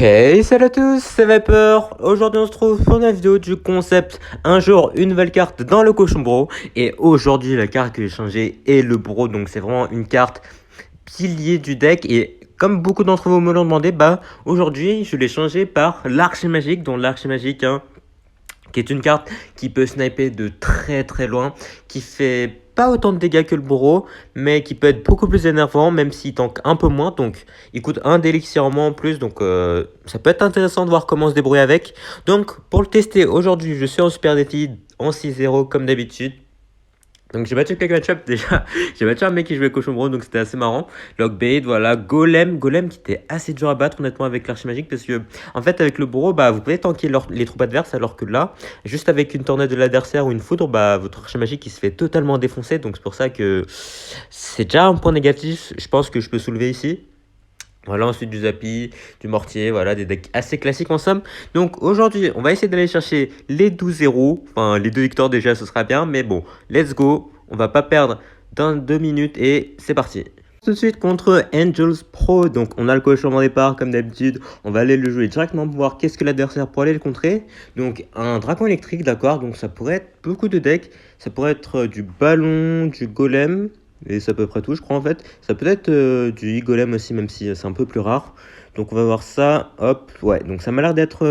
Hey, salut à tous, c'est Vapeur. Aujourd'hui, on se trouve pour une vidéo du concept un jour, une nouvelle carte dans le cochon bro. Et aujourd'hui, la carte que j'ai changée est le bro. Donc, c'est vraiment une carte pilier du deck. Et comme beaucoup d'entre vous me l'ont demandé, aujourd'hui, je l'ai changé par l'archer magique. Donc, l'archer magique, qui est une carte qui peut sniper de très très loin, qui fait pas autant de dégâts que le bourreau, mais qui peut être beaucoup plus énervant, même s'il tank un peu moins. Donc, il coûte un d'élixir en moins en plus. Donc, ça peut être intéressant de voir comment se débrouiller avec. Donc, pour le tester, aujourd'hui, je suis en Super Défi en 6-0 comme d'habitude. Donc j'ai battu quelques match déjà, j'ai battu un mec qui jouait cochon bro, donc c'était assez marrant. Lockbait, voilà, Golem qui était assez dur à battre honnêtement avec l'archi magique, parce que en fait avec le bourreau, vous pouvez tanker les troupes adverses, alors que là, juste avec une tornade de l'adversaire ou une foudre, votre archi magique il se fait totalement défoncer. Donc c'est pour ça que c'est déjà un point négatif, je pense que je peux soulever ici. Voilà, ensuite du Zappy, du Mortier, voilà, des decks assez classiques en somme. Donc aujourd'hui, on va essayer d'aller chercher les 12-0. Enfin, les 2 victoires déjà, ce sera bien. Mais bon, let's go. On va pas perdre dans 2 minutes et c'est parti. Tout de suite contre Angels Pro. Donc on a le cochon en départ comme d'habitude. On va aller le jouer directement pour voir qu'est-ce que l'adversaire pour aller le contrer. Donc un dragon électrique, d'accord. Donc ça pourrait être beaucoup de decks. Ça pourrait être du ballon, du golem. Et c'est à peu près tout, je crois, en fait. Ça peut être du e-golem aussi, même si c'est un peu plus rare. Donc on va voir ça. Hop, ouais. Donc ça m'a l'air d'être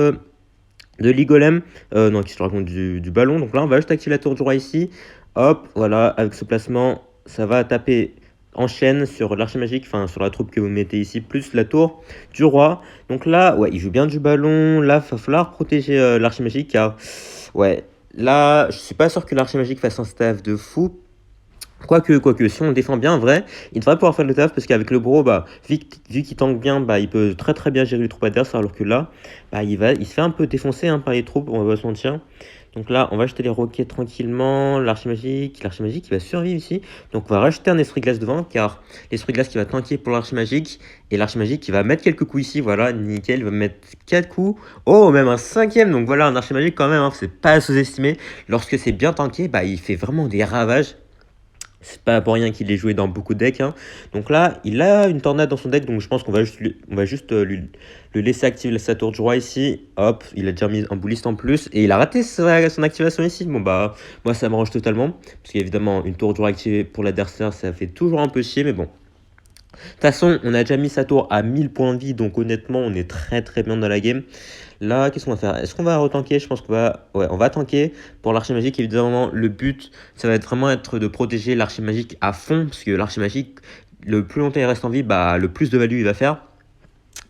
de l'e-golem. Non, qui se raconte du ballon. Donc là, on va juste activer la tour du roi ici. Hop, voilà. Avec ce placement, ça va taper en chaîne sur l'archer magique, enfin sur la troupe que vous mettez ici, plus la tour du roi. Donc là, ouais, il joue bien du ballon. Là, il va falloir protéger l'archer magique, car, ouais, là, je suis pas sûr que l'archer magique fasse un staff de fou. Quoique, si on le défend bien, en vrai, il devrait pouvoir faire le taf, parce qu'avec le bro, vu qu'il tank bien, il peut très très bien gérer les troupes adverses, alors que là, il se fait un peu défoncer par les troupes, on va pas se mentir. Donc là, on va jeter les roquettes tranquillement, l'archimagique il va survivre ici. Donc on va rajouter un esprit glace devant, car l'esprit glace qui va tanker pour l'archimagique, et l'archimagique qui va mettre quelques coups ici, voilà, nickel, il va mettre 4 coups, oh, même un 5ème, donc voilà, un archimagique quand même, c'est pas à sous-estimer. Lorsque c'est bien tanké, il fait vraiment des ravages. C'est pas pour rien qu'il est joué dans beaucoup de decks. Donc là, il a une tornade dans son deck. Donc je pense qu'on va juste le laisser activer sa tour du roi ici. Hop, il a déjà mis un bouliste en plus. Et il a raté son activation ici. Bon moi ça m'arrange totalement. Parce qu'évidemment, une tour du roi activée pour l'adversaire, ça fait toujours un peu chier. Mais bon. De toute façon, on a déjà mis sa tour à 1000 points de vie. Donc honnêtement, on est très très bien dans la game. Là, qu'est-ce qu'on va faire? Est-ce qu'on va retanker? Je pense qu'on va... Ouais, on va tanker. Pour l'archer magique, évidemment, le but, ça va être vraiment de protéger l'archer magique à fond. Parce que l'archer magique, le plus longtemps il reste en vie, le plus de value il va faire.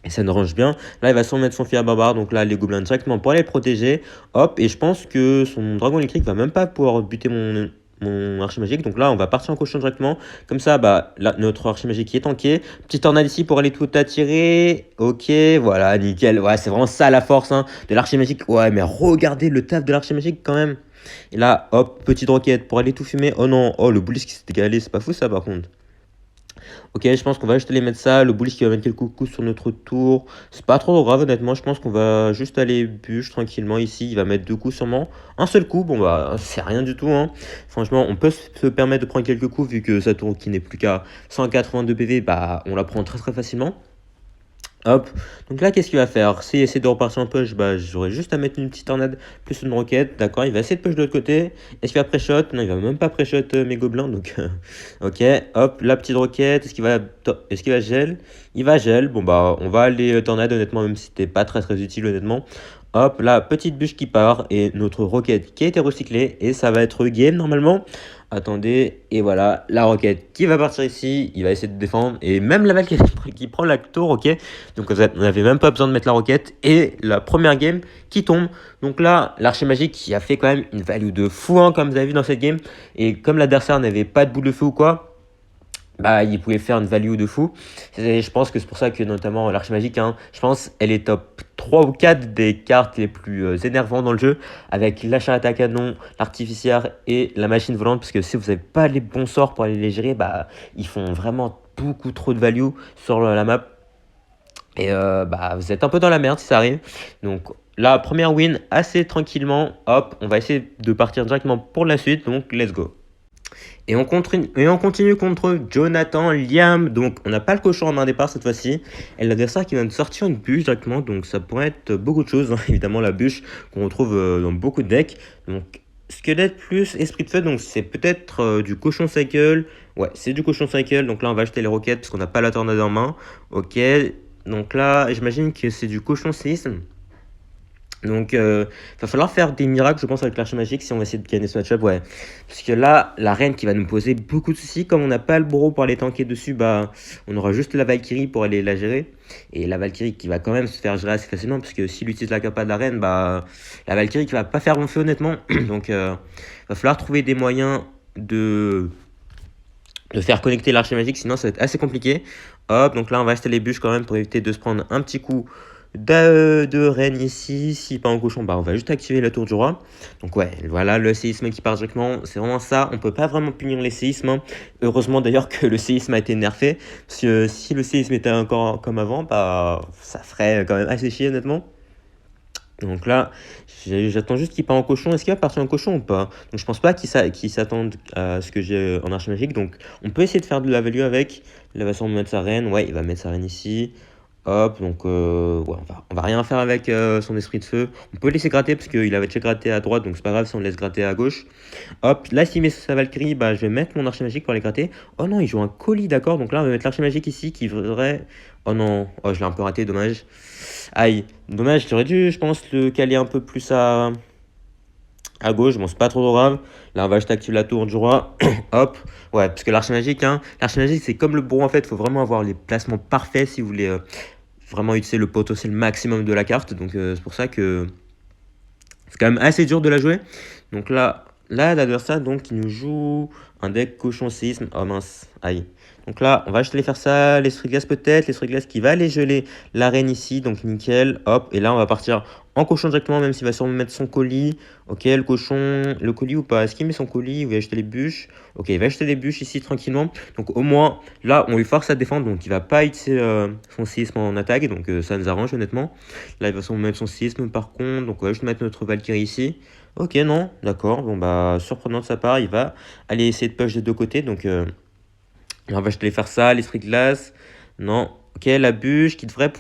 Et ça nous range bien. Là, il va s'en mettre son fier barbare. Donc là, les gobelins directement pour aller le protéger. Hop, et je pense que son dragon électrique va même pas pouvoir buter mon archimagique. Donc là, on va partir en cochon directement. Comme ça, là, notre archimagique est tanké. Petite tornade ici pour aller tout attirer. Ok, voilà, nickel. Ouais, c'est vraiment ça la force de l'archimagique. Ouais, mais regardez le taf de l'archimagique quand même. Et là, hop, petite roquette pour aller tout fumer. Oh non, oh, le bullish qui s'est égalé. C'est pas fou ça par contre. Ok, je pense qu'on va juste aller mettre ça. Le bullish qui va mettre quelques coups sur notre tour. C'est pas trop grave, honnêtement. Je pense qu'on va juste aller bûche tranquillement ici. Il va mettre 2 coups sûrement. Un seul coup, c'est rien du tout. Franchement, on peut se permettre de prendre quelques coups vu que sa tour qui n'est plus qu'à 182 PV, on la prend très très facilement. Hop, donc là qu'est-ce qu'il va faire? S'il essaie de repartir en push, j'aurais juste à mettre une petite tornade plus une roquette, d'accord, il va essayer de push de l'autre côté. Est-ce qu'il va pré-shot? Non, il va même pas pré-shot mes gobelins, donc ok, hop, la petite roquette, est-ce qu'il va gel? Il va gel, on va aller tornade honnêtement, même si c'était pas très très utile honnêtement. Hop, la petite bûche qui part et notre roquette qui a été recyclée et ça va être game normalement. Attendez, et voilà, la roquette qui va partir ici, il va essayer de défendre, et même la balle qui prend la tour, ok. Donc on n'avait même pas besoin de mettre la roquette, et la première game qui tombe. Donc là, l'archer magique qui a fait quand même une value de fou, comme vous avez vu dans cette game, et comme l'adversaire n'avait pas de boule de feu ou quoi, il pouvait faire une value de fou. Je pense que c'est pour ça que notamment l'archer magique, je pense, elle est top 3 ou 4 des cartes les plus énervantes dans le jeu, avec la charrette à canon, l'artificière et la machine volante, parce que si vous n'avez pas les bons sorts pour aller les gérer, ils font vraiment beaucoup trop de value sur la map. Et vous êtes un peu dans la merde si ça arrive. Donc la première win assez tranquillement. Hop, on va essayer de partir directement pour la suite. Donc let's go. Et on continue contre Jonathan Liam. Donc, on n'a pas le cochon en main départ cette fois-ci. Et l'adversaire qui vient de sortir une bûche directement. Donc, ça pourrait être beaucoup de choses. Évidemment, la bûche qu'on retrouve dans beaucoup de decks. Donc, squelette plus esprit de feu. Donc, c'est peut-être du cochon cycle. Ouais, c'est du cochon cycle. Donc là, on va acheter les roquettes parce qu'on n'a pas la tornade en main. Ok. Donc là, j'imagine que c'est du cochon séisme. Donc, va falloir faire des miracles, je pense, avec l'archer magique si on va essayer de gagner ce match-up, ouais. Parce que là, la reine qui va nous poser beaucoup de soucis, comme on n'a pas le bro pour aller tanker dessus, bah, on aura juste la Valkyrie pour aller la gérer. Et la Valkyrie qui va quand même se faire gérer assez facilement, parce que s'il utilise la capa de la reine, bah, la Valkyrie qui va pas faire long feu, honnêtement. Donc, va falloir trouver des moyens de faire connecter l'archer magique, sinon ça va être assez compliqué. Hop, donc là, on va acheter les bûches quand même pour éviter de se prendre un petit coup de reine ici. Si pas en cochon, bah on va juste activer la tour du roi. Donc ouais, voilà le séisme qui part directement. C'est vraiment ça. On peut pas vraiment punir les séismes, hein. Heureusement d'ailleurs que le séisme a été nerfé. Parce que si le séisme était encore comme avant, bah ça ferait quand même assez chier honnêtement. Donc là, j'attends juste qu'il part en cochon. Est-ce qu'il va partir en cochon ou pas? Donc je pense pas qu'il s'attende à ce que j'ai en arche magique. Donc on peut essayer de faire de la value avec. Là, il va sûrement mettre sa reine. Ouais, il va mettre sa reine ici. Hop, donc ouais, on va rien faire avec son esprit de feu. On peut laisser gratter parce qu'il avait déjà gratté à droite, donc c'est pas grave si on le laisse gratter à gauche. Hop, là s'il met sa Valkyrie, bah je vais mettre mon archer magique pour les gratter. Oh non, il joue un colis, d'accord. Donc là on va mettre l'archer magique ici qui devrait. Oh non, oh je l'ai un peu raté, dommage. Aïe, dommage, j'aurais dû, je pense, le caler un peu plus à gauche. Bon, c'est pas trop grave. Là, on va juste activer la tour du roi. Hop. Ouais, parce que l'archer magique, hein, l'archer magique, c'est comme le bourreau en fait. Il faut vraiment avoir les placements parfaits si vous voulez vraiment utiliser le potentiel maximum de la carte. Donc, c'est pour ça que c'est quand même assez dur de la jouer. Donc là, l'adversaire, donc, il nous joue un deck cochon séisme. Oh mince, aïe. Donc là, on va juste aller faire ça. L'esprit de glace peut-être. L'esprit de glace qui va aller geler la reine ici. Donc nickel. Hop. Et là, on va partir en cochon directement, même s'il va sûrement mettre son colis. Ok, le cochon. Le colis ou pas? Est-ce qu'il met son colis? Il va acheter les bûches. Ok, il va acheter les bûches ici tranquillement. Donc au moins, là, on lui force à défendre. Donc il va pas utiliser son séisme en attaque. Donc ça nous arrange honnêtement. Là, il va sûrement mettre son séisme par contre. Donc on va juste mettre notre Valkyrie ici. Ok, non, d'accord. Bon, bah, surprenant de sa part. Il va aller essayer de push des deux côtés. Donc. On va aller faire ça, l'esprit de glace. Non. Ok, la bûche qui devrait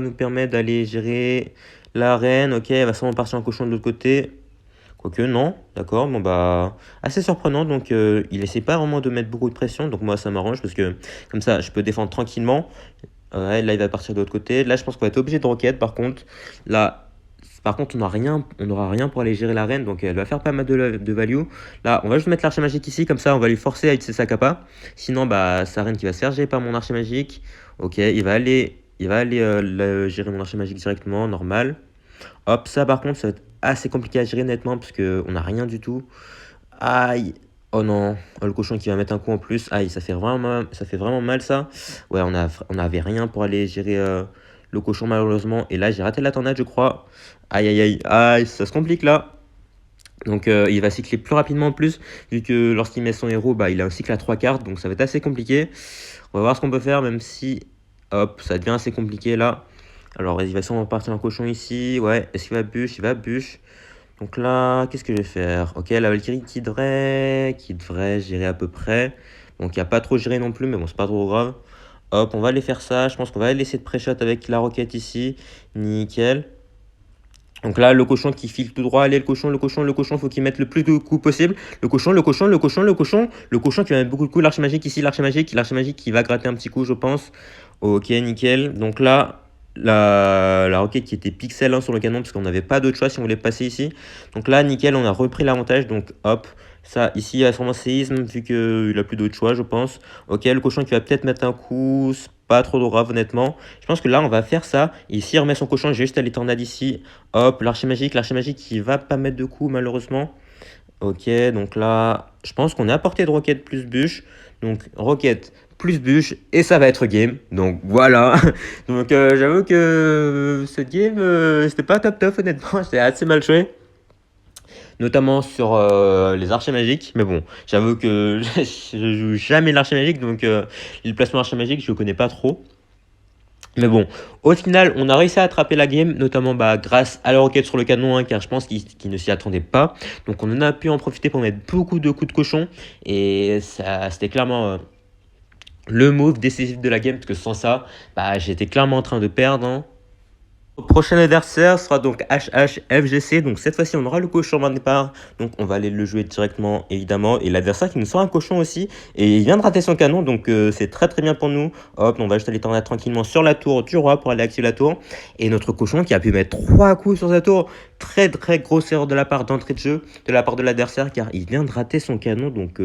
nous permettre d'aller gérer la reine. Ok, elle va sûrement partir en cochon de l'autre côté. Quoique, non. D'accord. Bon, bah, assez surprenant. Donc, il essaie pas vraiment de mettre beaucoup de pression. Donc, moi, ça m'arrange parce que comme ça, je peux défendre tranquillement. Ouais, là, il va partir de l'autre côté. Là, je pense qu'on va être obligé de roquette. Par contre, on n'aura rien pour aller gérer la reine, donc elle va faire pas mal de value. Là, on va juste mettre l'archer magique ici, comme ça, on va lui forcer à utiliser sa capa. Sinon, bah, sa reine qui va se faire gérer par mon archer magique. Ok, il va aller gérer mon archer magique directement, normal. Hop, ça, par contre, ça va être assez compliqué à gérer, nettement, parce qu'on n'a rien du tout. Aïe. Oh non, oh, le cochon qui va mettre un coup en plus. Aïe, ça fait vraiment mal ça. Ouais, on n'avait rien pour aller gérer le cochon malheureusement. Et là, j'ai raté la tornade, je crois. Aïe, aïe, aïe, aïe, ça se complique là. Donc il va cycler plus rapidement en plus, vu que lorsqu'il met son héros, bah, il a un cycle à 3 cartes, donc ça va être assez compliqué. On va voir ce qu'on peut faire, même si, hop, ça devient assez compliqué là. Alors, il va sûrement partir en cochon ici. Ouais, est-ce qu'il va bûche? Il va bûche. Donc là, qu'est-ce que je vais faire? Ok, la Valkyrie qui devrait gérer à peu près. Donc il n'y a pas trop géré non plus, mais bon, c'est pas trop grave. Hop, on va aller faire ça. Je pense qu'on va laisser de pré-shot avec la roquette ici. Nickel. Donc là, le cochon qui file tout droit. Allez, le cochon, faut qu'il mette le plus de coups possible. Le cochon qui va mettre beaucoup de coups. L'archer magique ici, l'archer magique qui va gratter un petit coup, je pense. Ok, nickel. Donc là, la roquette qui était pixel 1 sur le canon, parce qu'on n'avait pas d'autre choix si on voulait passer ici. Donc là, nickel, on a repris l'avantage. Donc hop, ça, ici, il y a sûrement séisme, vu qu'il a plus d'autre choix, je pense. Ok, le cochon qui va peut-être mettre un coup, c'est pas trop grave, honnêtement. Je pense que là, on va faire ça. Ici, il remet son cochon, j'ai juste à les tornades ici. Hop, l'archer magique qui va pas mettre de coup, malheureusement. Ok, donc là, je pense qu'on est à portée de roquette plus bûche. Donc, roquette plus bûche, et ça va être game. Donc, voilà. Donc, j'avoue que cette game, c'était pas top, honnêtement. C'était assez mal joué. Notamment sur les archers magiques. Mais bon, j'avoue que je joue jamais l'archer magique. Donc, le placement archer magique, je ne connais pas trop. Mais bon, au final, on a réussi à attraper la game, notamment grâce à la roquette sur le canon, hein, car je pense qu'ils ne s'y attendaient pas. Donc on en a pu en profiter pour mettre beaucoup de coups de cochon. Et ça, c'était clairement le move décisif de la game, parce que sans ça, j'étais clairement en train de perdre, hein. Le prochain adversaire sera donc HHFGC. Donc cette fois-ci, on aura le cochon en départ. Donc on va aller le jouer directement, évidemment. Et l'adversaire qui nous sort un cochon aussi. Et il vient de rater son canon. Donc c'est très très bien pour nous. Hop, on va juste aller tourner tranquillement sur la tour du roi pour aller activer la tour. Et notre cochon qui a pu mettre 3 coups sur sa tour. Très très grosse erreur de la part d'entrée de jeu, de la part de l'adversaire, car il vient de rater son canon. Donc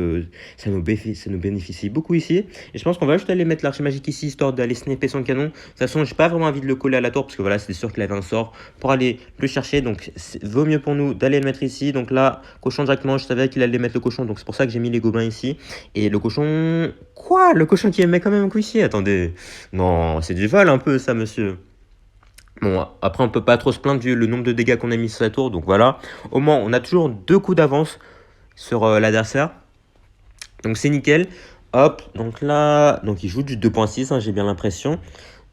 ça nous bénéficie beaucoup ici. Et je pense qu'on va juste aller mettre l'archer magique ici, histoire d'aller sniper son canon. De toute façon, j'ai pas vraiment envie de le coller à la tour, parce que voilà, c'est sûr qu'il avait un sort pour aller le chercher. Donc vaut mieux pour nous d'aller le mettre ici. Donc là, cochon directement, je savais qu'il allait mettre le cochon. Donc c'est pour ça que j'ai mis les gobelins ici. Et le cochon... Quoi? Le cochon qui met quand même un coup ici? Attendez. Non, c'est du vol un peu ça, monsieur. Bon, après, on peut pas trop se plaindre vu le nombre de dégâts qu'on a mis sur la tour. Donc voilà. Au moins, on a toujours 2 coups d'avance sur l'adversaire. Donc c'est nickel. Hop, donc là, donc il joue du 2.6, hein, j'ai bien l'impression,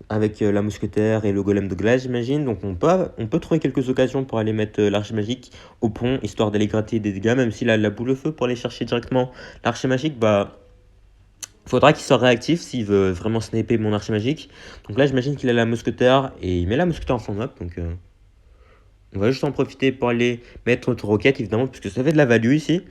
avec la mousquetaire et le golem de glace, j'imagine. Donc on peut trouver quelques occasions pour aller mettre l'archer magique au pont, histoire d'aller gratter des dégâts, même s'il a la boule de feu pour aller chercher directement l'archer magique, faudra qu'il soit réactif s'il veut vraiment sniper mon archer magique. Donc là, j'imagine qu'il a la mousquetaire et il met la mousquetaire en fond up, donc on va juste en profiter pour aller mettre notre roquette, évidemment, puisque ça fait de la value ici.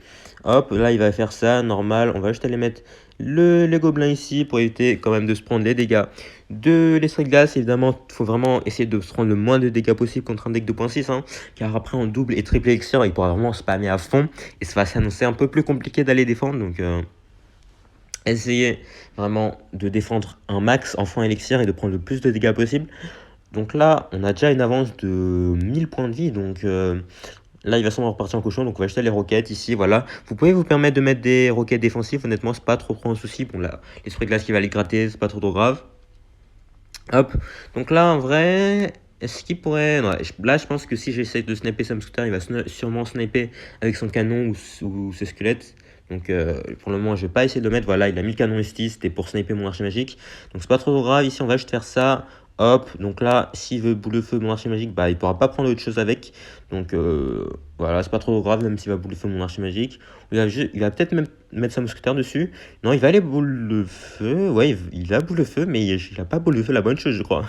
Hop, là, il va faire ça, normal. On va juste aller mettre les gobelins ici pour éviter quand même de se prendre les dégâts de l'esprit de glace. Évidemment, il faut vraiment essayer de se prendre le moins de dégâts possible contre un deck 2.6, hein, car après, en double et triple elixir, il pourra vraiment spammer à fond. Et ça va s'annoncer un peu plus compliqué d'aller défendre. Donc, essayez vraiment de défendre un max en fond élixir et de prendre le plus de dégâts possible. Donc là, on a déjà une avance de 1000 points de vie. Donc là, il va sûrement repartir en cochon. Donc on va acheter les roquettes ici. Voilà. Vous pouvez vous permettre de mettre des roquettes défensives. Honnêtement, c'est pas trop un souci. Bon, là, l'esprit de glace qui va les gratter, c'est pas trop grave. Hop. Donc là, en vrai, est-ce qu'il pourrait... Non, là, je pense que si j'essaie de sniper Sam Scooter, il va sûrement sniper avec son canon ou ses squelettes. Donc pour le moment, je vais pas essayer de le mettre. Voilà, il a mis le canon ici. C'était pour sniper mon archer magique. Donc c'est pas trop grave. Ici, on va juste faire ça. Hop, donc là, s'il veut boule de feu mon archer magique, il pourra pas prendre autre chose avec. Donc voilà, c'est pas trop grave, même s'il va boule de feu mon archer magique. Il va peut-être même mettre sa mousquetaire dessus. Non, il va aller boule de feu. Ouais, il a boule de feu, mais il a pas boule de feu la bonne chose, je crois.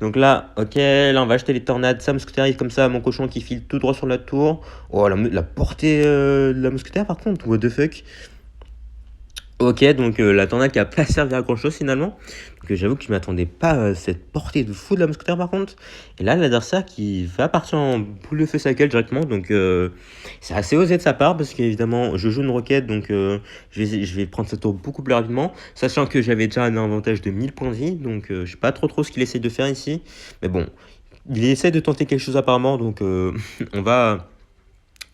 Donc là, ok, là on va acheter les tornades. Sa mousquetaire arrive comme ça, mon cochon qui file tout droit sur la tour. Oh, la portée de la mousquetaire par contre, what the fuck. Ok, donc la tornade qui a pas servi à grand chose finalement. Donc j'avoue que je m'attendais pas à cette portée de fou de la mousquetaire par contre. Et là, l'adversaire qui va partir en boule de feu sa gueule directement. Donc c'est assez osé de sa part parce qu'évidemment, je joue une roquette. Donc je vais prendre cette tour beaucoup plus rapidement. Sachant que j'avais déjà un avantage de 1000 points de vie. Donc je sais pas trop ce qu'il essaie de faire ici. Mais bon, il essaie de tenter quelque chose apparemment. Donc on va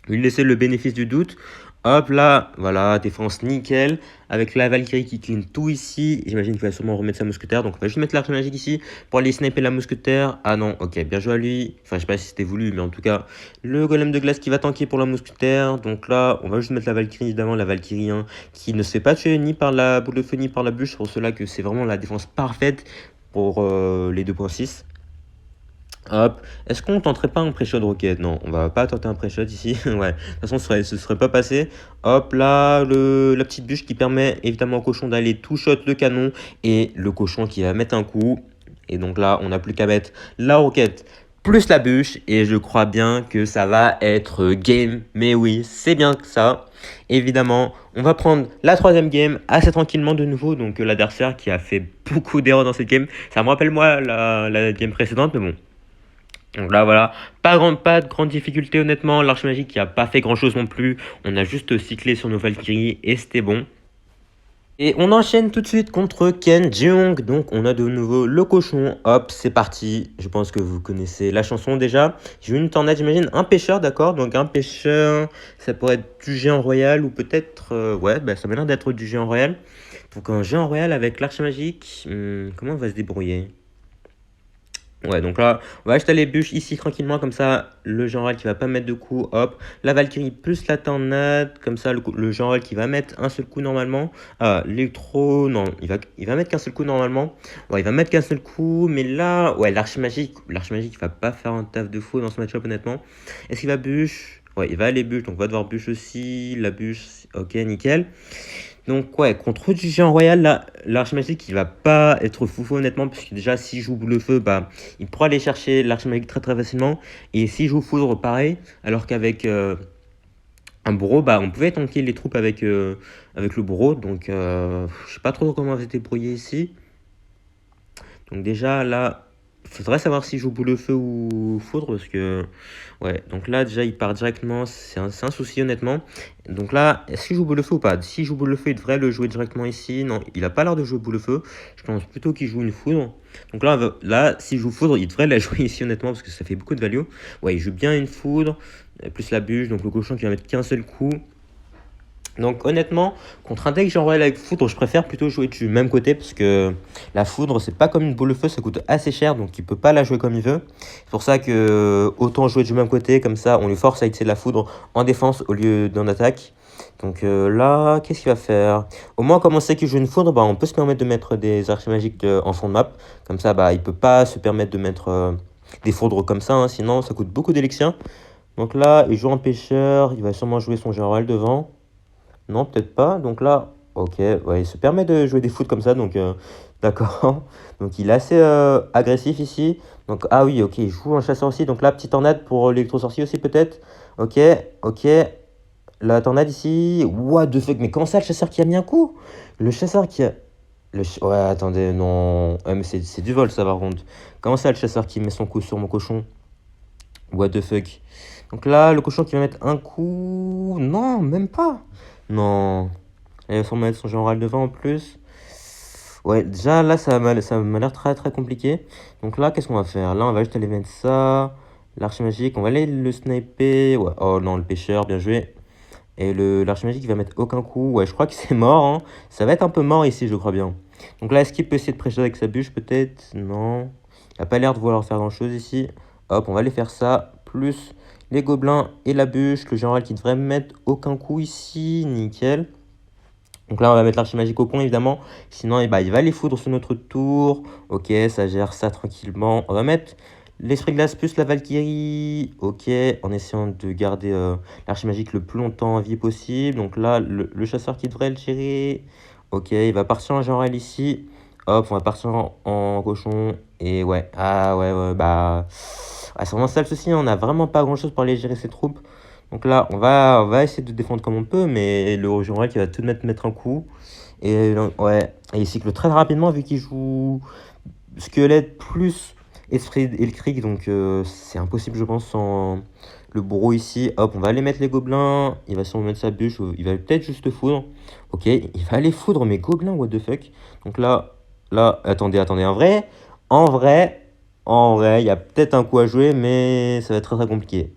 lui laisser le bénéfice du doute. Hop là, voilà, défense nickel. Avec la Valkyrie qui clean tout ici. J'imagine qu'il va sûrement remettre sa mousquetaire. Donc on va juste mettre l'arche magique ici pour aller sniper la mousquetaire. Ah non, ok, bien joué à lui. Enfin, je sais pas si c'était voulu, mais en tout cas, le golem de glace qui va tanker pour la mousquetaire. Donc là, on va juste mettre la Valkyrie, évidemment, la Valkyrie, hein, qui ne se fait pas tuer ni par la boule de feu ni par la bûche. C'est pour cela que c'est vraiment la défense parfaite pour les 2.6. Hop, est-ce qu'on tenterait pas un pré-shot rocket? Non, on va pas tenter un pré-shot ici. Ouais, de toute façon, ce serait pas passé. Hop, là, la petite bûche qui permet évidemment au cochon d'aller tout shot le canon et le cochon qui va mettre un coup. Et donc là, on n'a plus qu'à mettre la roquette plus la bûche et je crois bien que ça va être game. Mais oui, c'est bien que ça. Évidemment, on va prendre la troisième game assez tranquillement de nouveau. Donc l'adversaire qui a fait beaucoup d'erreurs dans cette game. Ça me rappelle moi la game précédente, mais bon. Donc là voilà, pas de grande difficulté honnêtement, l'arche magique qui a pas fait grand chose non plus, on a juste cyclé sur nos Valkyries et c'était bon. Et on enchaîne tout de suite contre Ken Jeong, donc on a de nouveau le cochon, hop c'est parti, je pense que vous connaissez la chanson déjà. J'ai une tornade j'imagine, un pêcheur d'accord, donc un pêcheur ça pourrait être du géant royal ou peut-être, ouais ça m'a l'air d'être du géant royal. Donc un géant royal avec l'arche magique, comment on va se débrouiller? Ouais, donc là, on va acheter les bûches ici tranquillement, comme ça, le général qui va pas mettre de coups, hop. La Valkyrie plus la tornade, comme ça, le général qui va mettre un seul coup normalement. Ah, l'électro, non, il va mettre qu'un seul coup normalement. Ouais, il va mettre qu'un seul coup, mais là, ouais, l'archimagique il va pas faire un taf de fou dans ce match-up, honnêtement. Est-ce qu'il va bûche? Ouais, il va aller bûche, donc on va devoir bûche aussi. La bûche, ok, nickel. Donc ouais, contre du géant royal, là, l'archimagique, il va pas être foufou honnêtement, parce que déjà, s'il joue boule de feu, bah, il pourra aller chercher l'archimagique très très facilement. Et s'il joue foudre, pareil, alors qu'avec un bourreau, bah, on pouvait tanker les troupes avec le bourreau. Donc je sais pas trop comment on va se débrouiller ici. Donc déjà, là, faudrait savoir s'il joue boule de feu ou foudre, parce que ouais, donc là, déjà, il part directement. C'est un souci, honnêtement. Donc là, est-ce qu'il joue boule de feu ou pas? S'il joue boule de feu, il devrait le jouer directement ici. Non, il a pas l'air de jouer boule de feu. Je pense plutôt qu'il joue une foudre. Donc là, s'il joue foudre, il devrait la jouer ici, honnêtement, parce que ça fait beaucoup de value. Ouais, il joue bien une foudre, plus la bûche. Donc le cochon qui va mettre qu'un seul coup. Donc honnêtement, contre un deck genre royal avec foudre, je préfère plutôt jouer du même côté parce que la foudre, c'est pas comme une boule de feu, ça coûte assez cher, donc il peut pas la jouer comme il veut. C'est pour ça que autant jouer du même côté, comme ça on lui force à utiliser la foudre en défense au lieu d'en attaque. Donc là, qu'est-ce qu'il va faire? Au moins, comme on sait qu'il joue une foudre, bah, on peut se permettre de mettre des archimagiques en fond de map. Comme ça, bah, il peut pas se permettre de mettre des foudres comme ça, hein, sinon ça coûte beaucoup d'élixir. Donc là, il joue en pêcheur, il va sûrement jouer son général devant. Non, peut-être pas. Donc là, ok, ouais, il se permet de jouer des foot comme ça, donc d'accord. Donc il est assez agressif ici. Donc ah oui, ok, il joue un chasseur aussi. Donc là, petite tornade pour l'électro-sorcier aussi peut-être. Ok, ok. La tornade ici. What the fuck, mais comment ça, le chasseur qui a mis un coup? Le chasseur qui a... Ouais, attendez, non. Ouais, mais c'est du vol ça par contre. Comment ça, le chasseur qui met son coup sur mon cochon? What the fuck. Donc là, le cochon qui va mettre un coup... Non, même pas. Non. Elle va sûrement mettre son général devant en plus. Ouais, déjà là, ça m'a l'air très très compliqué. Donc là, qu'est-ce qu'on va faire? Là, on va juste aller mettre ça. L'archimagique, on va aller le sniper. Ouais. Oh non, le pêcheur, bien joué. Et l'archimagique, il va mettre aucun coup. Ouais, je crois que c'est mort, hein. Ça va être un peu mort ici, je crois bien. Donc là, est-ce qu'il peut essayer de prêcher avec sa bûche, peut-être? Non. Il n'a pas l'air de vouloir faire grand-chose ici. Hop, on va aller faire ça. Plus les gobelins et la bûche. Le général qui devrait mettre aucun coup ici. Nickel. Donc là, on va mettre l'archimagique au point, évidemment. Sinon, eh ben, il va les foudre sur notre tour. Ok, ça gère ça tranquillement. On va mettre l'esprit glace plus la Valkyrie. Ok, en essayant de garder l'archimagique le plus longtemps en vie possible. Donc là, le chasseur qui devrait le gérer. Ok, il va partir en général ici. Hop, on va partir en cochon. Et ouais, ah ouais, ouais, bah... c'est vraiment ça le souci, hein. On n'a vraiment pas grand-chose pour aller gérer ses troupes. Donc là, on va essayer de défendre comme on peut, mais le général qui va tout de même mettre un coup. Et ouais, et il cycle très rapidement vu qu'il joue squelette plus esprit électrique, donc c'est impossible, je pense, sans le bourreau ici. Hop, on va aller mettre les gobelins. Il va sûrement mettre sa bûche, il va peut-être juste foudre. Ok, il va aller foudre mes gobelins, what the fuck. Donc là, attendez, en vrai, en vrai, il y a peut-être un coup à jouer, mais ça va être très très compliqué.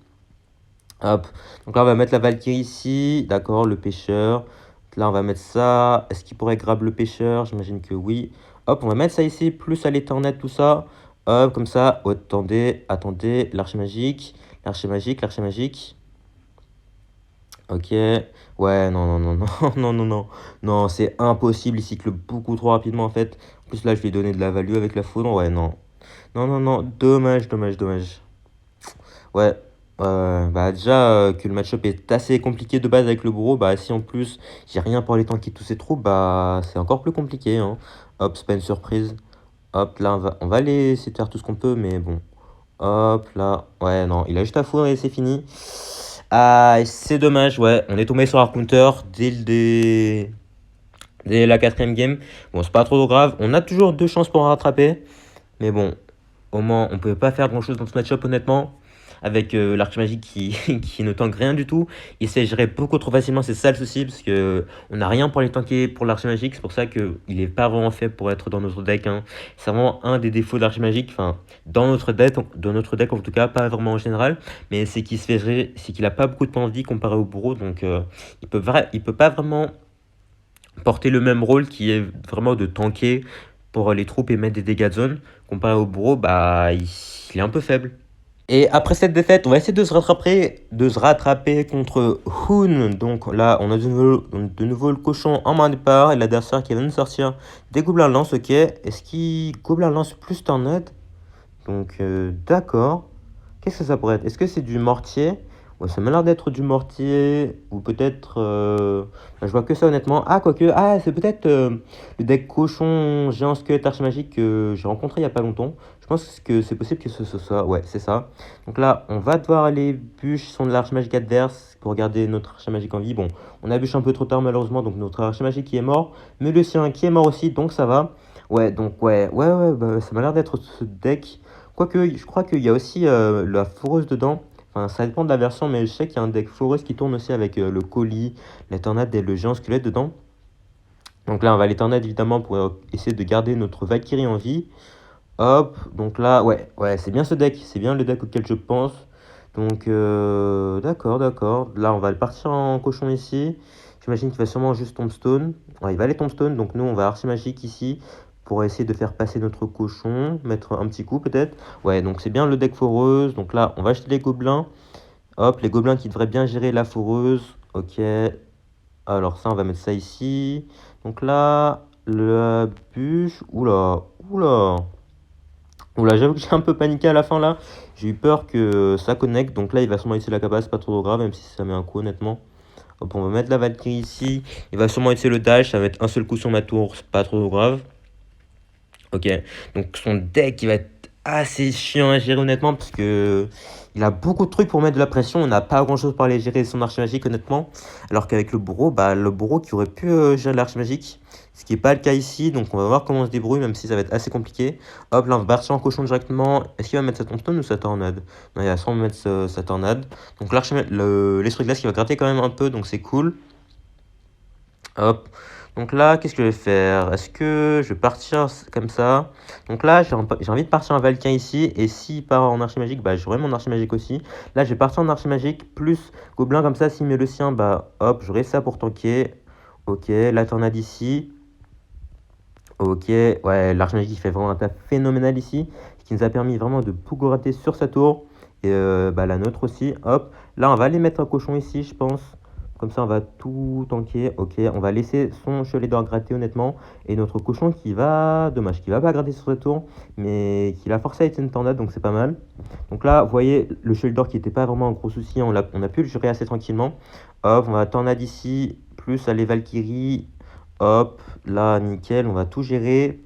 Hop. Donc là, on va mettre la Valkyrie ici. D'accord, le pêcheur. Là, on va mettre ça. Est-ce qu'il pourrait grab le pêcheur? J'imagine que oui. Hop, on va mettre ça ici, plus à l'éternel, tout ça. Hop, comme ça. Oh, attendez. L'archimagique. L'archimagique. Ok. Ouais, non, non, non, non, non, non, non. Non, c'est impossible. Il cycle beaucoup trop rapidement, en fait. En plus, là, je vais donner de la value avec la foudre. Ouais, non. Non, non, non. Dommage, dommage, dommage. Ouais, bah déjà que le match-up est assez compliqué de base avec le bourreau, bah si en plus j'ai rien pour aller tanker tous ces troupes, bah c'est encore plus compliqué, hein. Hop, c'est pas une surprise. Hop, là on va aller essayer de faire tout ce qu'on peut, mais bon. Hop, là, ouais, non, il a juste à foudre et c'est fini. Ah, c'est dommage, ouais, on est tombé sur un counter dès la quatrième game. Bon, c'est pas trop grave, on a toujours deux chances pour rattraper, mais bon, au moins on pouvait pas faire grand-chose dans ce match-up honnêtement avec l'archimagique qui, qui ne tank rien du tout. Il s'est géré beaucoup trop facilement, c'est ça le souci, parce que on n'a rien pour les tanker pour l'archimagique, c'est pour ça qu'il n'est pas vraiment fait pour être dans notre deck, hein. C'est vraiment un des défauts de l'archimagique, enfin, dans notre deck en tout cas, pas vraiment en général, mais c'est qu'il se fait gérer, c'est qu'il a pas beaucoup de points de vie comparé au bourreau, donc il peut pas vraiment porter le même rôle qui est vraiment de tanker pour les troupes et mettre des dégâts de zone. Comparé au bourreau, bah, il est un peu faible. Et après cette défaite, on va essayer de se rattraper contre Hoon. Donc là, on a de nouveau le cochon en main départ et l'adversaire qui vient de sortir des gobelins lance. Ok, est-ce qu'il gobelin lance plus tornade? Donc d'accord. Qu'est-ce que ça pourrait être? Est-ce que c'est du mortier? Ouais, ça m'a l'air d'être du mortier. Ou peut-être... je vois que ça honnêtement. Ah, quoique... Ah, c'est peut-être le deck cochon géant squelette archimagique que j'ai rencontré il n'y a pas longtemps. Je pense que c'est possible que ce soit ça. Ouais, c'est ça. Donc là, on va devoir aller bûche son de l'archimagique adverse pour garder notre archimagique en vie. Bon, on a bûché un peu trop tard malheureusement, donc notre archimagique qui est mort. Mais le sien qui est mort aussi, donc ça va. Ouais, donc ouais, bah, ça m'a l'air d'être ce deck. Quoique, je crois qu'il y a aussi la foreuse dedans. Enfin, ça dépend de la version, mais je sais qu'il y a un deck foreuse qui tourne aussi avec le colis, la tornade et le géant squelette dedans. Donc là, on va les tornades évidemment pour essayer de garder notre Valkyrie en vie. Hop, donc là, ouais, c'est bien ce deck. C'est bien le deck auquel je pense. Donc, d'accord. Là, on va partir en cochon ici. J'imagine qu'il va sûrement juste tombstone. Ouais, il va aller tombstone, donc nous, on va archimagique ici pour essayer de faire passer notre cochon, mettre un petit coup peut-être. Ouais, donc c'est bien le deck foreuse. Donc là, on va acheter les gobelins. Hop, les gobelins qui devraient bien gérer la foreuse. Ok. Alors ça, on va mettre ça ici. Donc là, la bûche. Oula. Oula, j'avoue que j'ai un peu paniqué à la fin là. J'ai eu peur que ça connecte. Donc là, il va sûrement essayer la capa, c'est pas trop grave, même si ça met un coup honnêtement. Hop, on va mettre la Valkyrie ici. Il va sûrement essayer le dash. Ça va mettre un seul coup sur ma tour, c'est pas trop grave. Ok, donc son deck il va être assez chiant à gérer honnêtement parce que il a beaucoup de trucs pour mettre de la pression. On n'a pas grand chose pour aller gérer son archimagique honnêtement. Alors qu'avec le bourreau, bah le bourreau qui aurait pu gérer l'archimagique, ce qui n'est pas le cas ici. Donc on va voir comment on se débrouille, même si ça va être assez compliqué. Hop, là on va partir en cochon directement. Est-ce qu'il va mettre sa tombstone ou sa tornade? Non, il va sûrement mettre sa tornade. Donc l'esprit de glace qui va gratter quand même un peu, donc c'est cool. Hop. Donc là, qu'est-ce que je vais faire? Est-ce que je vais partir comme ça? Donc là, j'ai envie de partir en Valkyrie ici. Et s'il part en archimagique, bah j'aurai mon archimagique aussi. Là, je vais partir en archimagique plus gobelin comme ça. S'il met le sien, bah hop, j'aurai ça pour tanker. Ok, la tornade ici. Ok, ouais, l'archimagique fait vraiment un taf phénoménal ici. Ce qui nous a permis vraiment de beaucoup gratter sur sa tour. Et bah, la nôtre aussi. Hop, là, on va aller mettre un cochon ici, je pense. Comme ça, on va tout tanker. Ok, on va laisser son chelet d'or gratter honnêtement. Et notre cochon qui va... Dommage, qui va pas gratter sur sa tour. Mais qui l'a forcé à être une tornade, donc c'est pas mal. Donc là, vous voyez, le chelet d'or qui n'était pas vraiment un gros souci. On a pu le gérer assez tranquillement. Hop, on va tornade ici. Plus aller Valkyrie. Hop, là, nickel, on va tout gérer.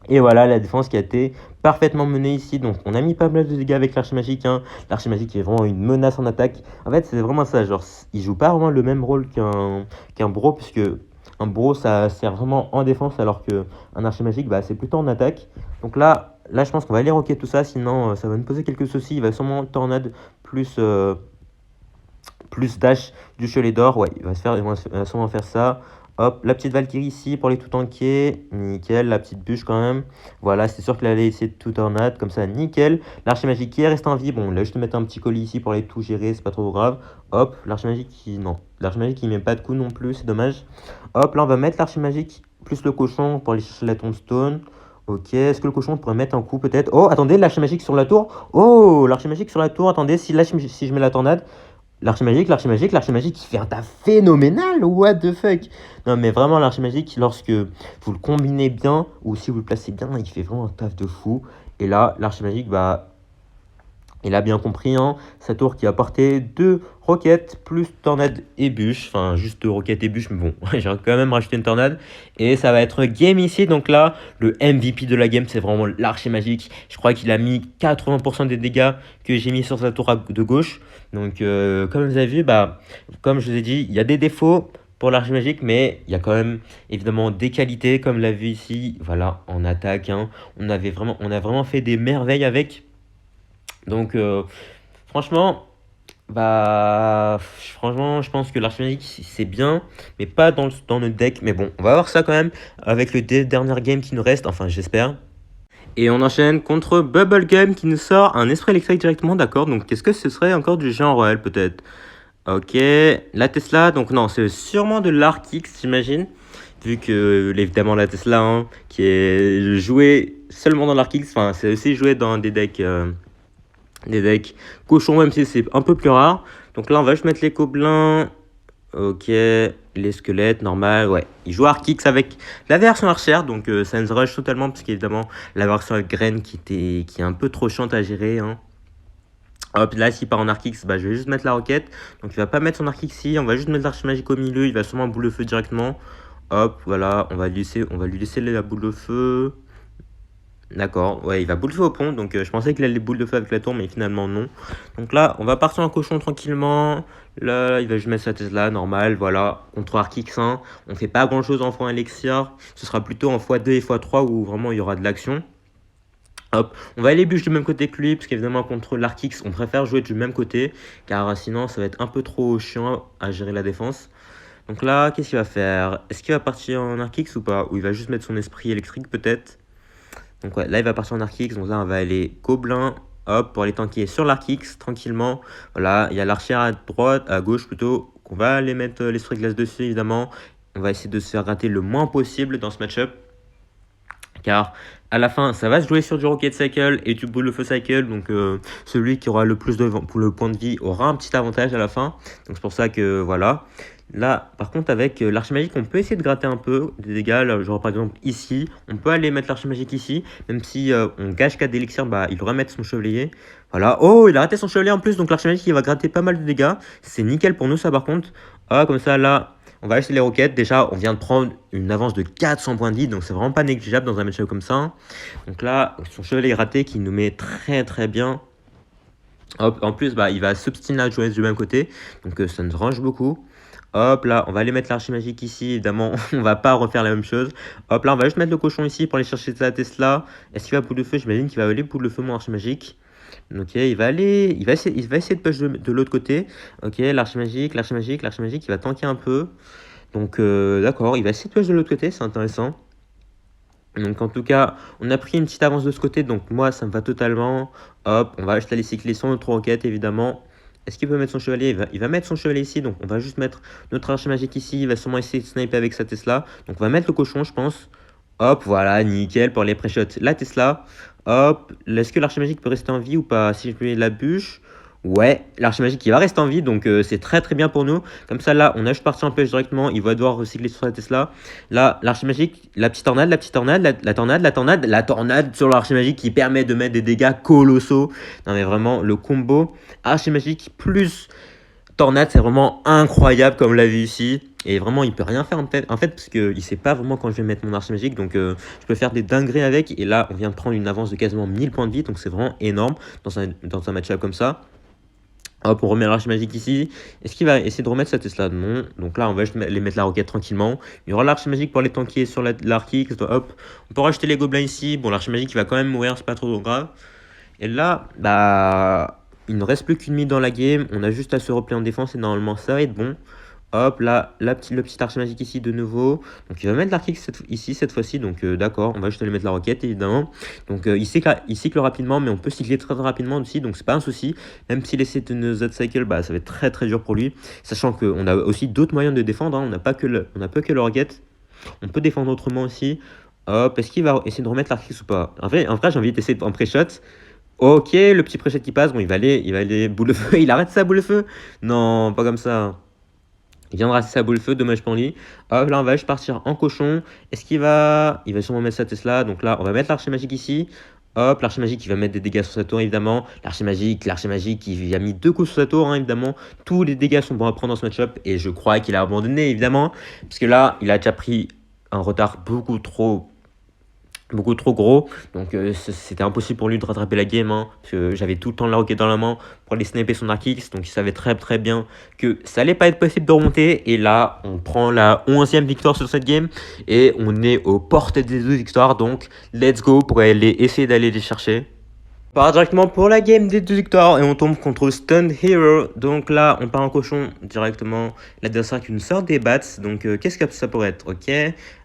Et voilà la défense qui a été parfaitement menée ici. Donc on a mis pas mal de dégâts avec l'archimagique. Hein. L'archimagique est vraiment une menace en attaque. En fait, c'est vraiment ça. Genre, il joue pas vraiment le même rôle qu'un bro, puisque un bro ça sert vraiment en défense, alors qu'un archimagique, bah, c'est plutôt en attaque. Donc là je pense qu'on va aller rocker tout ça, sinon ça va nous poser quelques soucis. Il va sûrement tornade plus dash du chelet d'or. Ouais, il va sûrement faire ça. Hop, la petite Valkyrie ici pour les tout tanker. Nickel, la petite bûche quand même. Voilà, c'est sûr qu'il allait essayer de tout tornade. Comme ça, nickel. L'archimagique qui reste en vie. Bon, là, je te mettre un petit colis ici pour aller tout gérer. C'est pas trop grave. Hop, l'archimagique qui... Non, l'archimagique qui met pas de coup non plus. C'est dommage. Hop, là, on va mettre l'archimagique plus le cochon pour aller chercher la tombstone. Ok, est-ce que le cochon pourrait mettre un coup peut-être? Oh, attendez, l'archimagique sur la tour. Oh, l'archimagique sur la tour. Attendez, si je mets la tornade... L'archimagique, il fait un taf phénoménal, what the fuck. Non mais vraiment l'archimagique, lorsque vous le combinez bien, ou si vous le placez bien, il fait vraiment un taf de fou. Et là, l'archimagique, bah, il a bien compris, hein, sa tour qui a porté 2 roquettes, plus tornade et bûche. Enfin, juste 2 roquettes et bûche, mais bon, j'ai quand même rajouté une tornade. Et ça va être game ici, donc là, le MVP de la game, c'est vraiment l'archimagique. Je crois qu'il a mis 80% des dégâts que j'ai mis sur sa tour de gauche. Donc, comme vous avez vu, bah, comme je vous ai dit, il y a des défauts pour l'archimagique, mais il y a quand même évidemment des qualités, comme l'a vu ici, voilà, en attaque. Hein, on a vraiment fait des merveilles avec. Donc, franchement, je pense que l'archimagique c'est bien, mais pas dans le deck. Mais bon, on va voir ça quand même avec le dernier game qui nous reste, enfin, j'espère. Et on enchaîne contre Bubblegum qui nous sort un esprit électrique directement, d'accord. Donc, qu'est-ce que ce serait encore du géant royal peut-être? Ok, la Tesla, donc non, c'est sûrement de l'Arc X, j'imagine. vu que évidemment la Tesla, hein, qui est jouée seulement dans l'Arc X, enfin c'est aussi joué dans des decks cochons, même si c'est un peu plus rare. Donc là on va juste mettre les gobelins. Ok, les squelettes, normal, ouais. Il joue Arc X avec la version archère, donc ça nous rush totalement, parce qu'évidemment, la version avec graine qui est un peu trop chiante à gérer, hein. Hop, là, s'il part en Arc X, bah, je vais juste mettre la roquette. Donc, il va pas mettre son Arc X ici, on va juste mettre l'archimagique au milieu, il va sûrement boule de feu directement. Hop, voilà, on va lui laisser la boule de feu. D'accord, ouais, il va boule de feu au pont, donc je pensais qu'il allait boule de feu avec la tour, mais finalement non. Donc là, on va partir en cochon tranquillement. Là, il va juste mettre sa Tesla, normal, voilà. Contre Arc X1, on fait pas grand chose en x1 Elixir. Ce sera plutôt en x2 et x3 où vraiment il y aura de l'action. Hop, on va aller bûche du même côté que lui, parce qu'évidemment contre l'Arc X, on préfère jouer du même côté, car sinon ça va être un peu trop chiant à gérer la défense. Donc là, qu'est-ce qu'il va faire? Est-ce qu'il va partir en Arc X ou pas? Ou il va juste mettre son esprit électrique peut-être? Donc ouais, là il va partir en Arc X, donc là on va aller gobelin, hop, pour aller tanker sur l'Arc X tranquillement. Voilà, il y a l'archère à droite, à gauche plutôt, qu'on va aller mettre l'esprit glace dessus évidemment. On va essayer de se faire rater le moins possible dans ce match-up. Car à la fin, ça va se jouer sur du Rocket Cycle et du Boule de Feu Cycle. Donc celui qui aura le plus de pour le point de vie aura un petit avantage à la fin. Donc c'est pour ça que voilà. Là, par contre, avec l'archimagique, on peut essayer de gratter un peu des dégâts. Là, genre par exemple ici, on peut aller mettre l'archimagique ici. Même si on gâche 4 d'élixir, bah, il devrait mettre son chevalier. Voilà. Oh, il a raté son chevalier en plus. Donc l'archimagique, il va gratter pas mal de dégâts. C'est nickel pour nous, ça par contre. Ah, comme ça, là, on va acheter les roquettes. Déjà, on vient de prendre une avance de 400 points de vie. Donc c'est vraiment pas négligeable dans un match comme ça. Donc là, son chevalier est raté qui nous met très très bien. Hop, en plus, bah, il va s'obstiner à jouer du même côté. Donc ça nous range beaucoup. Hop, là, on va aller mettre l'archimagique ici. Évidemment, on va pas refaire la même chose. Hop, là, on va juste mettre le cochon ici pour aller chercher sa Tesla. Est-ce qu'il va boule de feu? J'imagine qu'il va aller boule de feu mon archimagique. Ok, il va essayer de push de l'autre côté. Ok, l'archimagique, il va tanker un peu. Donc, d'accord, il va essayer de push de l'autre côté, c'est intéressant. Donc en tout cas, on a pris une petite avance de ce côté, donc moi ça me va totalement. Hop, on va juste aller cycler son autre roquette évidemment. Est-ce qu'il peut mettre son chevalier? Il va mettre son chevalier ici, donc on va juste mettre notre archimagique ici. Il va sûrement essayer de sniper avec sa Tesla. Donc on va mettre le cochon, je pense. Hop, voilà, nickel pour les pré-shots. La Tesla. Hop, est-ce que l'archimagique peut rester en vie ou pas? Si je mets la bûche. Ouais, l'archimagique il va rester en vie, donc c'est très très bien pour nous. Comme ça là, on a juste parti en pêche directement, il va devoir recycler sur la Tesla. Là, l'archimagique, la petite tornade, la tornade sur l'archimagique qui permet de mettre des dégâts colossaux. Non mais vraiment, le combo archimagique plus tornade, c'est vraiment incroyable comme on l'a vu ici. Et vraiment, il peut rien faire en fait parce qu'il sait pas vraiment quand je vais mettre mon archimagique. Donc je peux faire des dingueries avec. Et là, on vient de prendre une avance de quasiment 1000 points de vie, donc c'est vraiment énorme dans un match-up comme ça. Hop, on remet l'archimagique ici. Est-ce qu'il va essayer de remettre sa Tesla? Non. Donc là, on va juste les mettre la roquette tranquillement. Il y aura l'archimagique pour les tanker sur l'Arc X. Hop, on peut rajouter les gobelins ici. Bon, l'archimagique, il va quand même mourir, c'est pas trop grave. Et là, bah, il ne reste plus qu'une minute dans la game. On a juste à se replier en défense et normalement, ça va être bon. Hop, là, le petit archimagique ici de nouveau. Donc il va mettre l'Arc X ici cette fois-ci. Donc d'accord, on va juste aller mettre la roquette évidemment. Donc il cycle rapidement, mais on peut cycler très rapidement aussi. Donc c'est pas un souci. Même s'il essaie de nous Z-cycle, bah, ça va être très très dur pour lui. Sachant qu'on a aussi d'autres moyens de défendre. Hein. On n'a pas que le roquette. On peut défendre autrement aussi. Hop, est-ce qu'il va essayer de remettre l'Arc X ou pas? En vrai j'ai envie d'essayer en pré-shot. Ok, le petit pré-shot qui passe. Bon, il va aller boule de feu. Il arrête sa boule de feu. Non, pas comme ça. Il vient de rater sa boule de feu, dommage pour lui. Hop, là, on va juste partir en cochon. Est-ce qu'il va... Il va sûrement mettre sa Tesla. Donc là, on va mettre l'archimagique ici. Hop, l'archimagique, il va mettre des dégâts sur sa tour, évidemment. L'archimagique, il a mis 2 coups sur sa tour, hein, évidemment. Tous les dégâts sont bons à prendre dans ce match-up. Et je crois qu'il a abandonné, évidemment. Parce que là, il a déjà pris un retard beaucoup trop gros, donc c'était impossible pour lui de rattraper la game, hein, parce que j'avais tout le temps la roquette dans la main pour aller sniper son Arc X, donc il savait très très bien que ça allait pas être possible de remonter, et là on prend la 11e victoire sur cette game, et on est aux portes des 12 victoires, donc let's go pour essayer d'aller les chercher. On part directement pour la game des 2 victoires et on tombe contre Stun Hero. Donc là, on part en cochon directement. L'adversaire qui nous sort des bats. Donc qu'est-ce que ça pourrait être? Ok.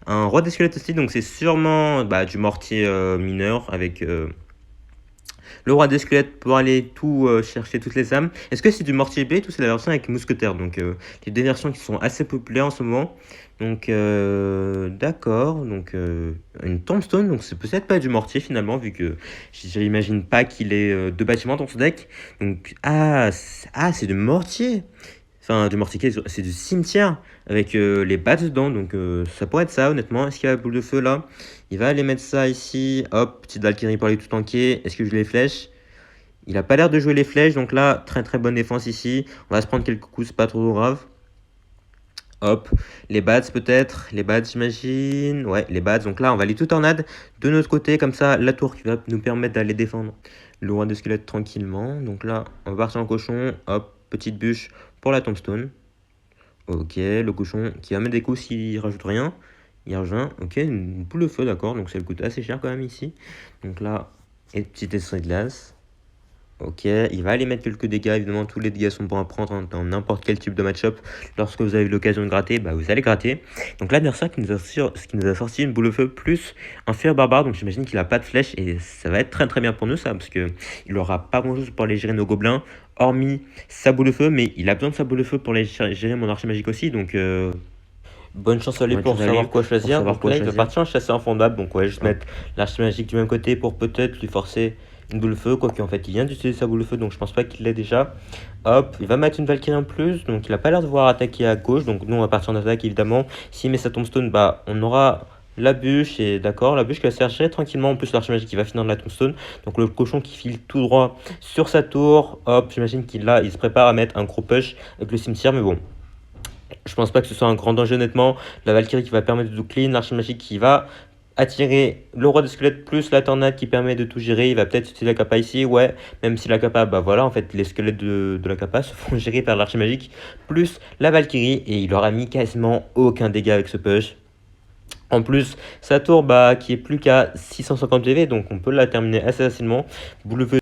Un roi des squelettes aussi. Donc c'est sûrement du mortier mineur avec le roi des squelettes pour aller tout chercher toutes les âmes. Est-ce que c'est du mortier blé ou c'est la version avec mousquetaire? Donc les deux versions qui sont assez populaires en ce moment. Donc d'accord, donc une tombstone, donc c'est peut-être pas du mortier finalement vu que j'imagine pas qu'il ait deux bâtiments dans ce deck. Donc c'est du mortier. Enfin, du mortier, c'est du cimetière avec les bats dedans. Donc, ça pourrait être ça, honnêtement. Est-ce qu'il y a la boule de feu là? Il va aller mettre ça ici. Hop, petite Valkyrie pour aller tout tanker. Est-ce que je les flèches? Il a pas l'air de jouer les flèches. Donc là, très très bonne défense ici. On va se prendre quelques coups, c'est pas trop grave. Hop, les bats peut-être. Les bats, j'imagine. Ouais, les bats. Donc là, on va aller tout tornade de notre côté. Comme ça, la tour qui va nous permettre d'aller défendre le roi de squelette tranquillement. Donc là, on va partir en cochon. Hop, petite bûche pour la tombstone. Ok, le cochon qui va mettre des coups s'il rajoute rien. Il revient. Ok, une boule de feu, d'accord. Donc ça le coûte assez cher quand même ici. Donc là, et petite extrait de glace. Ok, il va aller mettre quelques dégâts. Évidemment, tous les dégâts sont bons à prendre dans n'importe quel type de match-up. Lorsque vous avez l'occasion de gratter, bah, vous allez gratter. Donc l'adversaire qui nous a sorti une boule de feu plus un fer barbare. Donc j'imagine qu'il a pas de flèche et ça va être très très bien pour nous ça. Parce qu'il n'aura pas grand chose pour aller gérer nos gobelins. Hormis sa boule de feu, mais il a besoin de sa boule de feu pour aller gérer mon archer magique aussi. Donc bonne chance à lui pour savoir quoi choisir. Donc là, il va partir en chasser infondable. Donc ouais, juste mettre l'archer magique du même côté pour peut-être lui forcer une boule de feu. Quoique en fait, il vient d'utiliser sa boule de feu, donc je pense pas qu'il l'ait déjà. Hop, il va mettre une Valkyrie en plus. Donc il a pas l'air de vouloir attaquer à gauche. Donc nous, on va partir en attaque évidemment. S'il met sa tombstone, bah on aura la bûche. Et d'accord, la bûche qui va se faire gérer tranquillement. En plus, l'archer magique qui va finir de la tombstone. Donc le cochon qui file tout droit sur sa tour. Hop, j'imagine qu'il il se prépare à mettre un gros push avec le cimetière. Mais bon, je pense pas que ce soit un grand danger honnêtement. La Valkyrie qui va permettre de tout clean, l'archer magique qui va attirer le roi de squelettes plus la tornade qui permet de tout gérer. Il va peut-être utiliser la capa ici, ouais. Même si la capa, bah voilà, en fait, les squelettes de la capa se font gérer par l'archer magique plus la Valkyrie. Et il aura mis quasiment aucun dégât avec ce push. En plus, sa tour, bah, qui est plus qu'à 650 PV, donc on peut la terminer assez facilement. Boule de feu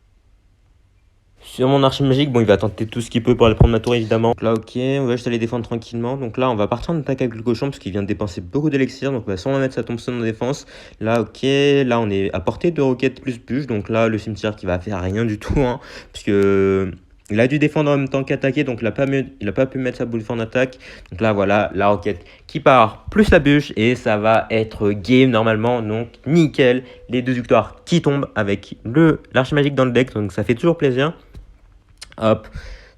sur mon archer magique, bon, il va tenter tout ce qu'il peut pour aller prendre ma tour, évidemment. Donc là, ok, on va juste aller défendre tranquillement. Donc là, on va partir en attaque avec le cochon parce qu'il vient de dépenser beaucoup d'élixir. Donc, on va mettre sa tombstone en défense. Là, ok, là, on est à portée de roquettes plus bûche. Donc là, le cimetière qui va faire rien du tout, hein, parce que il a dû défendre en même temps qu'attaquer, donc il a pas pu mettre sa boule de feu en attaque. Donc là, voilà, la roquette qui part, plus la bûche, et ça va être game normalement. Donc nickel, les deux victoires qui tombent avec l'archer magique dans le deck, donc ça fait toujours plaisir. Hop,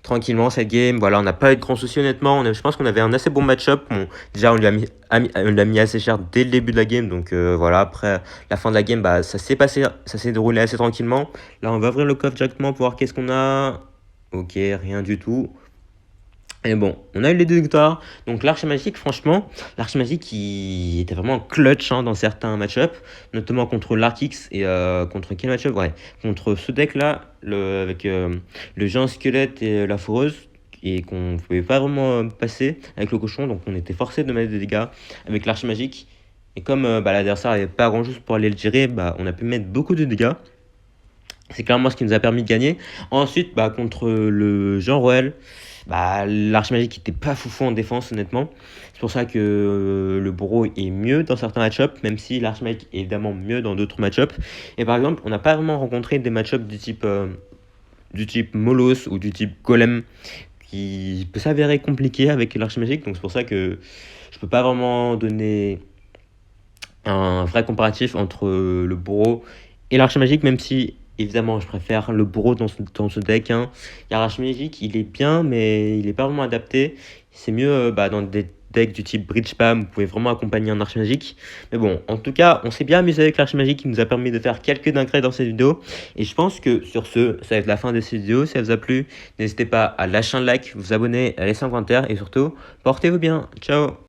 tranquillement cette game, voilà, on n'a pas eu de grands soucis honnêtement. Je pense qu'on avait un assez bon match-up. Bon, déjà, on l'a mis assez cher dès le début de la game. Donc voilà, après la fin de la game, bah, ça s'est déroulé assez tranquillement. Là, on va ouvrir le coffre directement pour voir qu'est-ce qu'on a. Ok, rien du tout. Et bon, on a eu les deux victoires. Donc l'archer magique, franchement, l'archer magique qui était vraiment clutch dans certains match-up, notamment contre l'Arkix et contre quel match-up? Ouais, contre ce deck-là, avec le géant squelette et la foreuse, et qu'on ne pouvait pas vraiment passer avec le cochon, donc on était forcé de mettre des dégâts avec l'archer magique. Et comme l'adversaire n'avait pas grand-chose pour aller le gérer, bah, on a pu mettre beaucoup de dégâts. C'est clairement ce qui nous a permis de gagner. Ensuite, bah, contre le Jean Roel, bah, l'archer magique n'était pas foufou en défense, honnêtement. C'est pour ça que le bourreau est mieux dans certains match-ups, même si l'archer magique est évidemment mieux dans d'autres match-ups. Et par exemple, on n'a pas vraiment rencontré des match-ups du type Molos ou du type Golem qui peut s'avérer compliqué avec l'archer magique. Donc c'est pour ça que je peux pas vraiment donner un vrai comparatif entre le bourreau et l'archer magique, même si évidemment je préfère le bourreau dans ce deck. L'archer magique, il est bien, mais il est pas vraiment adapté. C'est mieux dans des decks du type Bridge Spam, vous pouvez vraiment accompagner un archer magique. Mais bon, en tout cas, on s'est bien amusé avec l'archer magique qui nous a permis de faire quelques dingueries dans cette vidéo. Et je pense que sur ce, ça va être la fin de cette vidéo. Si elle vous a plu, n'hésitez pas à lâcher un like, vous abonner, à laisser un commentaire et surtout, portez-vous bien. Ciao!